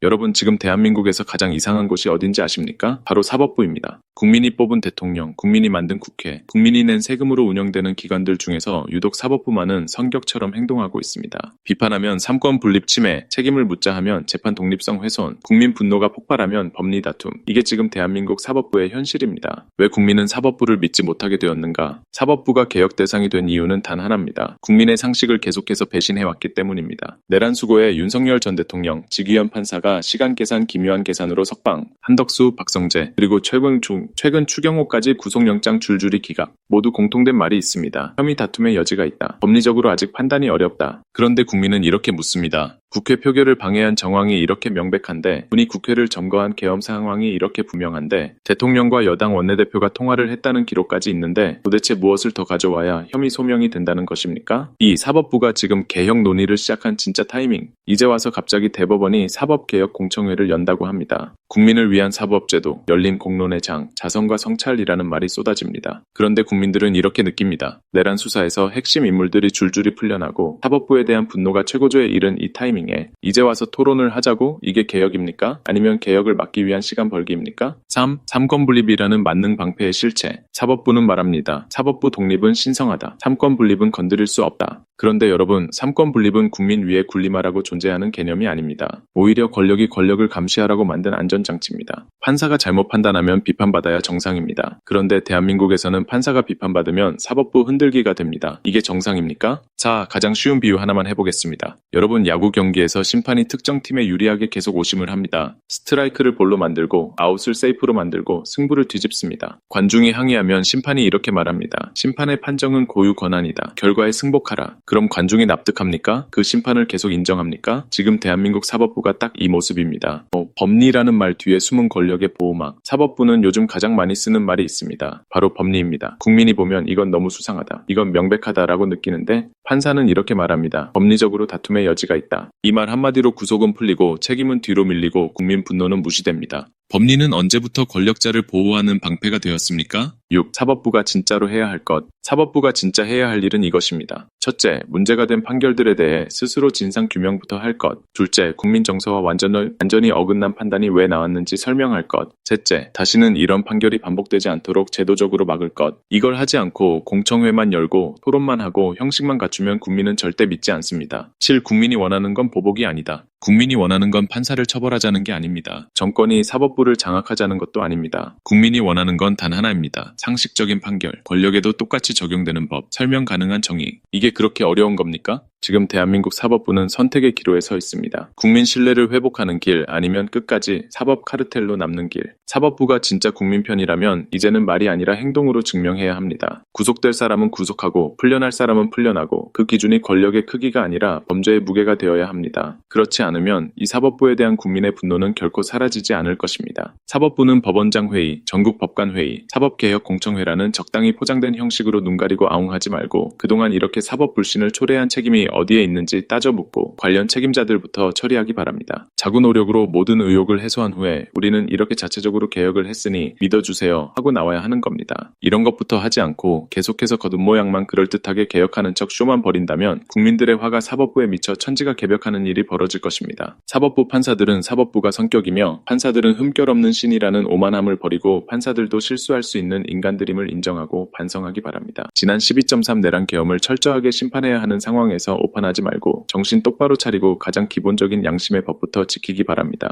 여러분 지금 대한민국에서 가장 이상한 곳이 어딘지 아십니까? 바로 사법부입니다. 국민이 뽑은 대통령, 국민이 만든 국회, 국민이 낸 세금으로 운영되는 기관들 중에서 유독 사법부만은 성격처럼 행동하고 있습니다. 비판하면 삼권 분립 침해, 책임을 묻자 하면 재판 독립성 훼손, 국민 분노가 폭발하면 법리 다툼. 이게 지금 대한민국 사법부의 현실입니다. 왜 국민은 사법부를 믿지 못하게 되었는가? 사법부가 개혁 대상이 된 이유는 단 하나입니다. 국민의 상식을 계속해서 배신해왔기 때문입니다. 내란 수고의 윤석열 전 대통령, 직위원 판사가 시간 계산 기묘한 계산으로 석방, 한덕수, 박성재, 그리고 최근 추경호까지 구속영장 줄줄이 기각. 모두 공통된 말이 있습니다. 혐의 다툼의 여지가 있다. 법리적으로 아직 판단이 어렵다. 그런데 국민은 이렇게 묻습니다. 국회 표결을 방해한 정황이 이렇게 명백한데, 분이 국회를 점거한 계엄 상황이 이렇게 분명한데, 대통령과 여당 원내대표가 통화를 했다는 기록까지 있는데 도대체 무엇을 더 가져와야 혐의 소명이 된다는 것입니까? 이 사법부가 지금 개혁 논의를 시작한 진짜 타이밍. 이제 와서 갑자기 대법원이 사법개혁 공청회를 연다고 합니다. 국민을 위한 사법제도, 열린 공론의 장, 자성과 성찰이라는 말이 쏟아집니다. 그런데 국민들은 이렇게 느낍니다. 내란 수사에서 핵심 인물들이 줄줄이 풀려나고 사법부에 대한 분노가 최고조에 이른 이 타이밍에 이제 와서 토론을 하자고? 이게 개혁입니까? 아니면 개혁을 막기 위한 시간 벌기입니까? 3. 삼권분립이라는 만능 방패의 실체. 사법부는 말합니다. 사법부 독립은 신성하다. 삼권분립은 건드릴 수 없다. 그런데 여러분, 삼권분립은 국민 위에 군림하라고 존재하는 개념이 아닙니다. 오히려 권력이 권력을 감시하라고 만든 안전장치입니다. 판사가 잘못 판단하면 비판받아야 정상입니다. 그런데 대한민국에서는 판사가 비판받으면 사법부 흔들기가 됩니다. 이게 정상입니까? 자, 가장 쉬운 비유 하나만 해보겠습니다. 여러분, 야구 경기에서 심판이 특정 팀에 유리하게 계속 오심을 합니다. 스트라이크를 볼로 만들고 아웃을 세이프로 만들고 승부를 뒤집습니다. 관중이 항의하면 심판이 이렇게 말합니다. 심판의 판정은 고유 권한이다. 결과에 승복하라. 그럼 관중이 납득합니까? 그 심판을 계속 인정합니까? 지금 대한민국 사법부가 딱 이 모습입니다. 법리라는 말 뒤에 숨은 권력의 보호막. 사법부는 요즘 가장 많이 쓰는 말이 있습니다. 바로 법리입니다. 국민이 보면 이건 너무 수상하다. 이건 명백하다라고 느끼는데 판사는 이렇게 말합니다. 법리적으로 다툼의 여지가 있다. 이 말 한마디로 구속은 풀리고 책임은 뒤로 밀리고 국민 분노는 무시됩니다. 법리는 언제부터 권력자를 보호하는 방패가 되었습니까? 6. 사법부가 진짜로 해야 할 것. 사법부가 진짜 해야 할 일은 이것입니다. 첫째, 문제가 된 판결들에 대해 스스로 진상규명부터 할 것. 둘째, 국민 정서와 완전히 어긋난 판단이 왜 나왔는지 설명할 것. 셋째, 다시는 이런 판결이 반복되지 않도록 제도적으로 막을 것. 이걸 하지 않고 공청회만 열고 토론만 하고 형식만 갖추면 국민은 절대 믿지 않습니다. 7. 국민이 원하는 건 보복이 아니다. 국민이 원하는 건 판사를 처벌하자는 게 아닙니다. 정권이 사법부를 장악하자는 것도 아닙니다. 국민이 원하는 건 단 하나입니다. 상식적인 판결, 권력에도 똑같이 적용되는 법, 설명 가능한 정의. 이게 그렇게 어려운 겁니까? 지금 대한민국 사법부는 선택의 기로에 서 있습니다. 국민 신뢰를 회복하는 길, 아니면 끝까지 사법 카르텔로 남는 길. 사법부가 진짜 국민 편이라면 이제는 말이 아니라 행동으로 증명해야 합니다. 구속될 사람은 구속하고 풀려날 사람은 풀려나고 그 기준이 권력의 크기가 아니라 범죄의 무게가 되어야 합니다. 그렇지 않으면 이 사법부에 대한 국민의 분노는 결코 사라지지 않을 것입니다. 사법부는 법원장 회의, 전국 법관 회의, 사법개혁 공청회라는 적당히 포장된 형식으로 눈 가리고 아웅하지 말고 그동안 이렇게 사법 불신을 초래한 책임이 어디에 있는지 따져 묻고 관련 책임자들부터 처리하기 바랍니다. 자구 노력으로 모든 의혹을 해소한 후에 우리는 이렇게 자체적으로 개혁을 했으니 믿어주세요 하고 나와야 하는 겁니다. 이런 것부터 하지 않고 계속해서 거듭 모양만 그럴듯하게 개혁하는 척 쇼만 벌인다면 국민들의 화가 사법부에 미쳐 천지가 개벽하는 일이 벌어질 것입니다. 사법부 판사들은 사법부가 성격이며 판사들은 흠결 없는 신이라는 오만함을 버리고 판사들도 실수할 수 있는 인간들임을 인정하고 반성하기 바랍니다. 지난 12.3 내란 계엄을 철저하게 심판해야 하는 상황에서 오판하지 말고 정신 똑바로 차리고 가장 기본적인 양심의 법부터 지키기 바랍니다.